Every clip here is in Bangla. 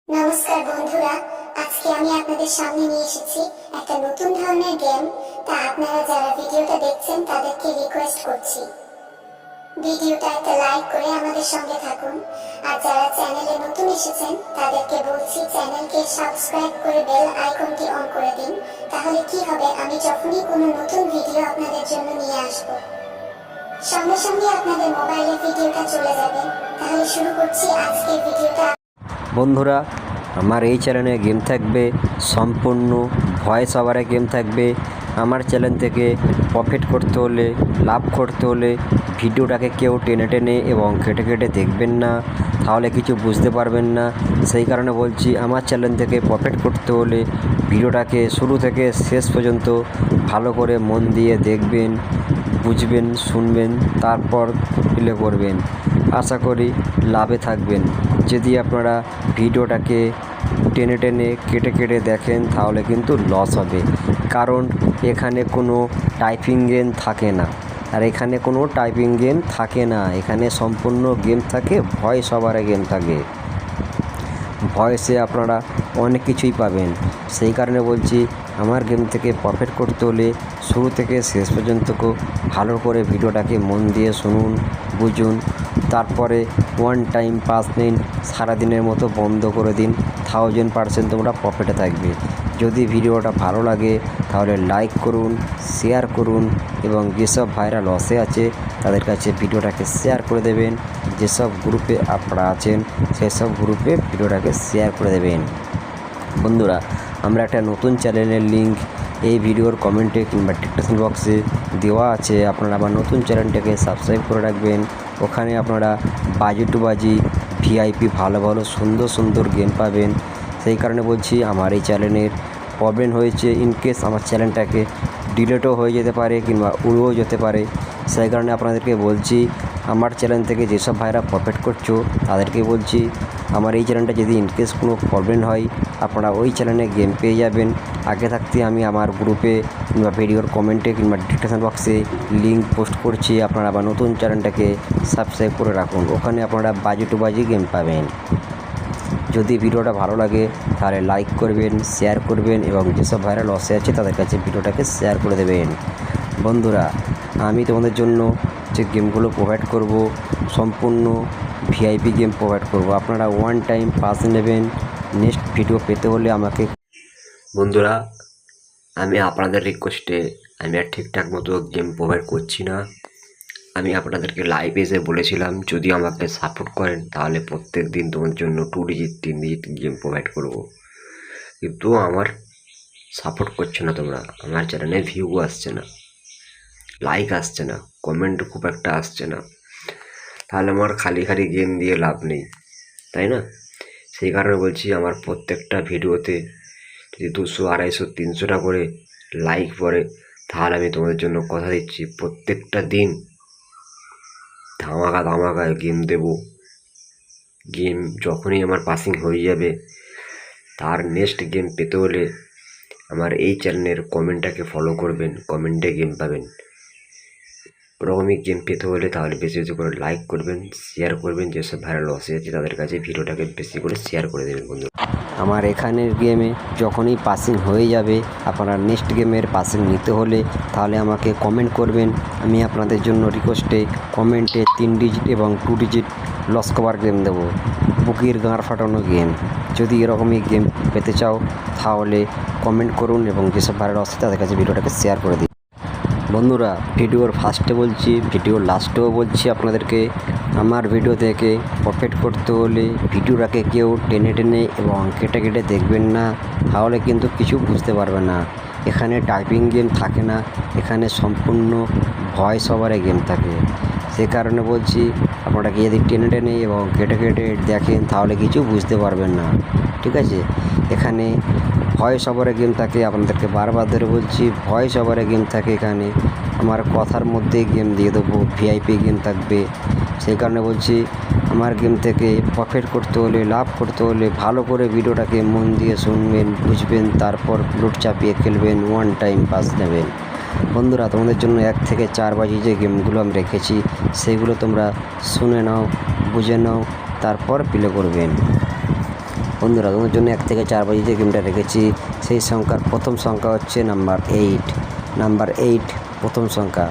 নমস্কার বন্ধুরা, আজকে আমি আপনাদের সামনে নিয়ে এসেছি একটা নতুন ধরনের গেম। তা আপনারা যারা ভিডিওটা দেখছেন তাদেরকে রিকোয়েস্ট করছি ভিডিওটা একটা লাইক করে আমাদের সঙ্গে থাকুন। আর যারা চ্যানেলে নতুন এসেছেন তাদেরকে বলছি চ্যানেলকে সাবস্ক্রাইব করে বেল আইকনটি অন করে দিন। তাহলে কি হবে, আমি যখনই কোনো নতুন ভিডিও আপনাদের জন্য নিয়ে আসব সঙ্গে সঙ্গে আপনাদের মোবাইলে ভিডিওটা চলে যাবে। তাহলে শুরু করছি আজকের ভিডিওটা। বন্ধুরা, আমার এই চ্যানেলে গেম থাকবে সম্পূর্ণ ভয়েস ওভারে গেম থাকবে। আমার চ্যানেল থেকে প্রফিট করতে হলে, লাভ করতে হলে ভিডিওটাকে কেউ টেনে টেনে এবং কেটে কেটে দেখবেন না, তাহলে কিছু বুঝতে পারবেন না। সেই কারণে বলছি, আমার চ্যানেল থেকে প্রফিট করতে হলে ভিডিওটাকে শুরু থেকে শেষ পর্যন্ত ভালো করে মন দিয়ে দেখবেন, বুঝবেন, শুনবেন, তারপর প্লে করবেন। আশা করি লাভে থাকবেন। যদি আপনারা ভিডিওটাকে টেনে টেনে কেটে কেটে দেখেন তাহলে কিন্তু লস হবে, কারণ এখানে কোনো টাইপিং গেম থাকে না। আর এখানে কোনো টাইপিং গেম থাকে না, এখানে সম্পূর্ণ গেম থাকে ভয়েস ওভারে গেম থাকে। ভয়েসে আপনারা অনেক কিছুই পাবেন। সেই কারণে বলছি, আমার গেম থেকে প্রফিট করতে হলে শুরু থেকে শেষ পর্যন্ত ভালো করে ভিডিওটাকে মন দিয়ে শুনুন, বুঝুন, তারপরে ওয়ান টাইম 5 মিনিট সারাদিনের মতো বন্ধ করে দিন। 1000% তোমরা প্রফিটে থাকবে। যদি ভিডিওটা ভালো লাগে তাহলে লাইক করুন, শেয়ার করুন এবং যেসব ভাইরা লসে আছে তাদের কাছে ভিডিওটাকে শেয়ার করে দেবেন। যেসব গ্রুপে আপনারা আছেন সেসব গ্রুপে ভিডিওটাকে শেয়ার করে দেবেন। বন্ধুরা, আমরা একটা নতুন চ্যানেলের লিঙ্ক এই ভিডিওর কমেন্টে কিংবা ডিসক্রিপশন বক্সে দেওয়া আছে। আপনারা আবার নতুন চ্যানেলটাকে সাবস্ক্রাইব করে রাখবেন। ওখানে আপনারা বাজি টু বাজি ভিআইপি ভালো ভালো সুন্দর সুন্দর গেম পাবেন। সেই কারণে বলছি, আমার এই চ্যানেলের প্রবলেম হয়েছে, ইনকেস আমার চ্যানেলটাকে ডিলেটও হয়ে যেতে পারে কিংবা উড়েও যেতে পারে। সেই কারণে আপনাদেরকে বলছি, আমার চ্যানেল থেকে যেসব ভাইরা প্রফিট করছো তাদেরকে বলছি, আমার এই চ্যানেলটা যদি ইনকেস কোনো প্রবলেম হয় আপনারা ওই চ্যানেলে গেম পেয়ে যাবেন আগে থাকতে। আমি আমার গ্রুপে কিংবা ভিডিওর কমেন্টে কিংবা ডিসক্রিপশন বক্সে লিঙ্ক পোস্ট করছি। আপনারা আবার নতুন চ্যানেলটাকে সাবস্ক্রাইব করে রাখুন, ওখানে আপনারা বাজি টু বাজি গেম পাবেন। যদি ভিডিওটা ভালো লাগে তাহলে লাইক করবেন, শেয়ার করবেন এবং যেসব ভাইরা লসে আছে তাদের কাছে ভিডিওটাকে শেয়ার করে দেবেন। বন্ধুরা, আমি তোমাদের জন্য যে গেমগুলো প্রোভাইড করব সম্পূর্ণ ভিআইপি গেম প্রোভাইড করব। আপনারা ওয়ান টাইম পাস নেবেন। নেক্সট ভিডিও পেতে হলে আমাকে বন্ধুরা, আমি আপনাদের রিকোয়েস্টে আমি আর ঠিকঠাক মতো গেম প্রোভাইড করছি না। আমি আপনাদেরকে লাইভে এসে বলেছিলাম, যদি আমাকে সাপোর্ট করেন তাহলে প্রত্যেক দিন তোমার জন্য 2 ডিজিট 3 ডিজিট গেম প্রোভাইড করব। কিন্তু আমার সাপোর্ট করছে না তোমরা। আমার চ্যানেলে ভিউ আসছে না, লাইক আসছে না, কমেন্ট খুব একটা আসছে না। তাহলে আমার খালি খালি গেম দিয়ে লাভ নেই, তাই না? সেই কারণে বলছি, আমার প্রত্যেকটা ভিডিওতে যদি 200, 250, 300টা করে লাইক পড়ে তাহলে আমি তোমাদের জন্য কথা দিচ্ছি প্রত্যেকটা দিন ধামাকা ধামাকায় গেম দেব। গেম যখনই আমার পাসিং হয়ে যাবে তার নেক্সট গেম পেতে হলে আমার এই চ্যানেলের কমেন্টটাকে ফলো করবেন, কমেন্টে গেম পাবেন। ওরকমই গেম পেতে হলে তাহলে বেশি বেশি করে লাইক করবেন, শেয়ার করবেন। যেসব ভাইরাল লসে আছে তাদের কাছে ভিডিওটাকে বেশি করে শেয়ার করে দেবেন। বন্ধু, আমার এখানের গেমে যখনই পাসিং হয়ে যাবে, আপনারা নেক্সট গেমের পাসিং নিতে হলে তাহলে আমাকে কমেন্ট করবেন। আমি আপনাদের জন্য রিকোয়েস্টে কমেন্টে 3 ডিজিট এবং 2 ডিজিট লস কভার গেম দেবো, বুকির গাঁড় ফাটানো গেম। যদি এরকমই গেম পেতে চাও তাহলে কমেন্ট করুন এবং যেসব ভাইরাল আছে তাদের কাছে ভিডিওটাকে শেয়ার করে দিন। বন্ধুরা, ভিডিওর ফার্স্টে বলছি, ভিডিওর লাস্টেও বলছি, আপনাদেরকে আমার ভিডিও থেকে প্রফিট করতে হলে ভিডিওটাকে কেউ টেনে টেনে এবং কেটে কেটে দেখবেন না, তাহলে কিন্তু কিছু বুঝতে পারবে না। এখানে টাইপিং গেম থাকে না, এখানে সম্পূর্ণ ভয়েস ওভারে গেম থাকে। সে কারণে বলছি, আপনারাকে যদি টেনে টেনে এবং কেটে কেটে দেখেন তাহলে কিছু বুঝতে পারবেন না, ঠিক আছে? এখানে ভয়েস ওভারে গেম থাকে। আপনাদেরকে বারবার ধরে বলছি, ভয়েস ওভারে গেম থাকে। এখানে আমার কথার মধ্যেই গেম দিয়ে দেবো, ভিআইপি গেম থাকবে। সেই কারণে বলছি, আমার গেম থেকে প্রফিট করতে হলে, লাভ করতে হলে ভালো করে ভিডিওটাকে মন দিয়ে শুনবেন, বুঝবেন, তারপর লুট চাপিয়ে খেলবেন, ওয়ান টাইম পাস নেবেন। বন্ধুরা, তোমাদের জন্য 1 থেকে 4 বাজি যে গেমগুলো আমি রেখেছি সেগুলো তোমরা শুনে নাও, বুঝে নাও, তারপর প্লে করবেন। বন্ধুরা তোমাদের জন্য 1 থেকে 4 বাজে যে গেমটা রেখেছি সেই সংখ্যার প্রথম সংখ্যা হচ্ছে নাম্বার 8। নাম্বার 8 প্রথম সংখ্যা।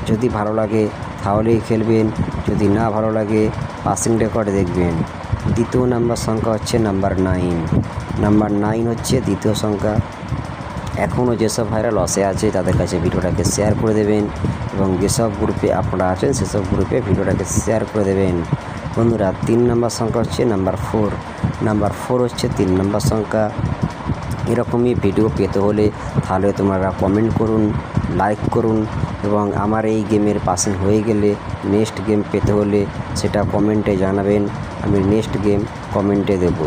যদি ভালো লাগে তাহলেই খেলবেন, যদি না ভালো লাগে পাসিং রেকর্ড দেখবেন। দ্বিতীয় নাম্বার সংখ্যা হচ্ছে নাম্বার 9। নাম্বার 9 হচ্ছে দ্বিতীয় সংখ্যা। এখনও যেসব ভাইরা লসে আছে তাদের কাছে ভিডিওটাকে শেয়ার করে দেবেন এবং যেসব গ্রুপে আপনারা আছেন সেসব গ্রুপে ভিডিওটাকে শেয়ার করে দেবেন। বন্ধুরা 3 নাম্বার সংখ্যা হচ্ছে নাম্বার 4। নাম্বার 4 হচ্ছে 3 নাম্বার সংখ্যা। এরকমই ভিডিও পেতে হলে তাহলে তোমরা কমেন্ট করুন, লাইক করুন এবং আমার এই গেমের পাসিং হয়ে গেলে নেক্সট গেম পেতে হলে সেটা কমেন্টে জানাবেন, আমি নেক্সট গেম কমেন্টে দেব।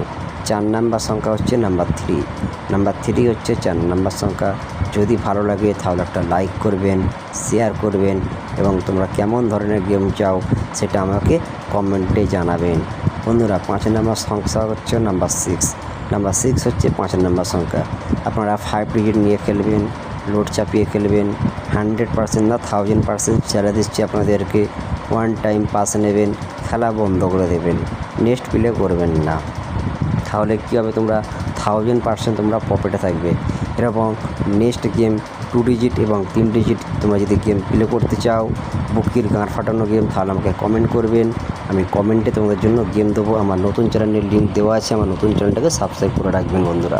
4 নাম্বার সংখ্যা হচ্ছে নাম্বার 3। নাম্বার 3 হচ্ছে 4 নাম্বার সংখ্যা। যদি ভালো লাগে তাহলে একটা লাইক করবেন, শেয়ার করবেন এবং তোমরা কেমন ধরনের গেম চাও সেটা আমাকে কমেন্টে জানাবেন। বন্ধুরা 5 নাম্বার সংখ্যা হচ্ছে নাম্বার 6। নাম্বার 6 হচ্ছে 5 নাম্বার সংখ্যা। আপনারা 5 ডিজিট নিয়ে খেলবেন, লোড চাপিয়ে খেলবেন। 100% না 1000% ছেড়ে দিচ্ছি আপনাদেরকে। 1 টাইম পাস নেবেন, খেলা বন্ধ করে দেবেন, নেক্সট প্লে করবেন না। তাহলে কী হবে, তোমরা 1000% তোমরা প্রফিটে থাকবে। এরকম নেক্সট গেম 2 ডিজিট এবং 3 ডিজিট তোমরা যদি গেম প্লে করতে চাও, বুকির গাঁড় ফাটানো গেম, তাহলে আমাকে কমেন্ট করবেন। আমি কমেন্টে তোমাদের জন্য গেম দেবো। আমার নতুন চ্যানেলের লিঙ্ক দেওয়া আছে, আমার নতুন চ্যানেলটাকে সাবস্ক্রাইব করে রাখবেন বন্ধুরা।